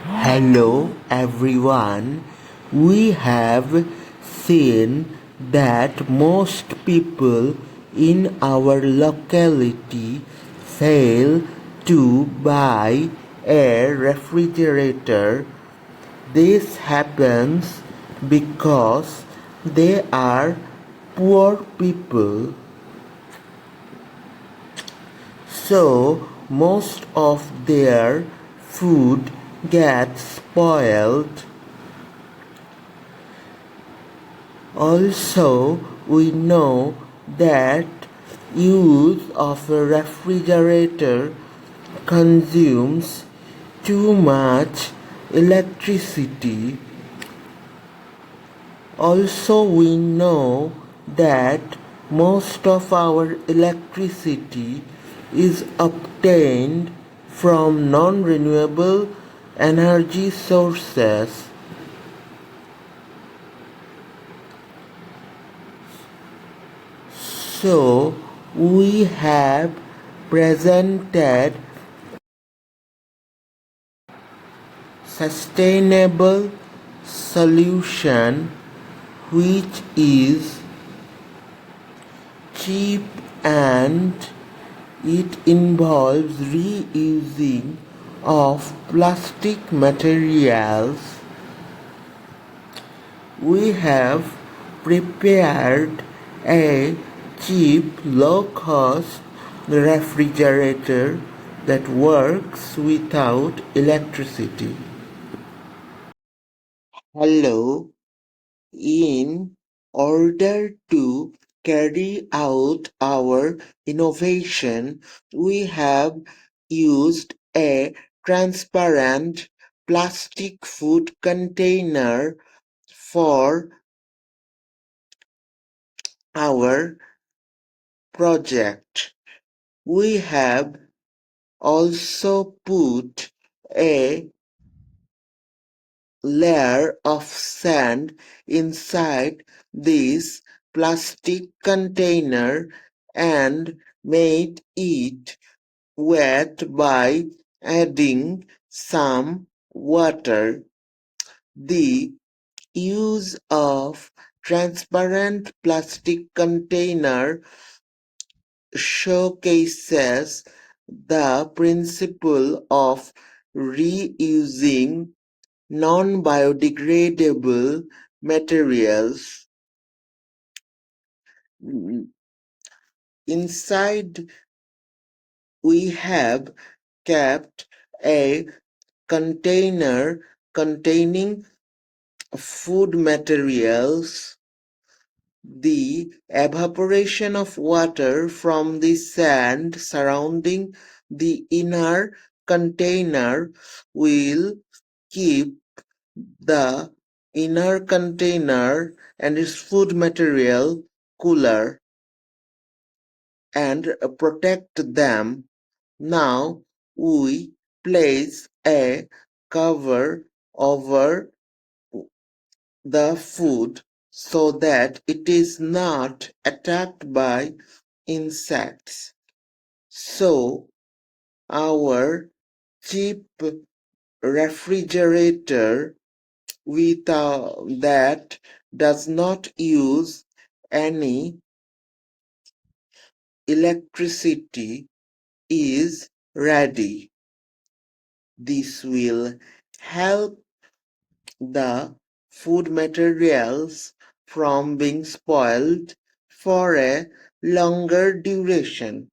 Hello everyone. We have seen that most people in our locality fail to buy a refrigerator. This happens because they are poor people. So most of their food gets spoiled. Also, we know that use of a refrigerator consumes too much electricity. Also, we know that most of our electricity is obtained from non-renewable energy sources. So, we have presented sustainable solution which is cheap and it involves reusing of plastic materials. We have prepared a cheap, low-cost refrigerator that works without electricity. Hello. In order to carry out our innovation, we have used a transparent plastic food container for our project. We have also put a layer of sand inside this plastic container and made it wet by adding some water. The use of transparent plastic container showcases the principle of reusing non-biodegradable materials. Inside, we have kept a container containing food materials. The evaporation of water from the sand surrounding the inner container will keep the inner container and its food material cooler and protect them. Now we place a cover over the food so that it is not attacked by insects. So our cheap refrigerator that does not use any electricity is ready. This will help the food materials from being spoiled for a longer duration.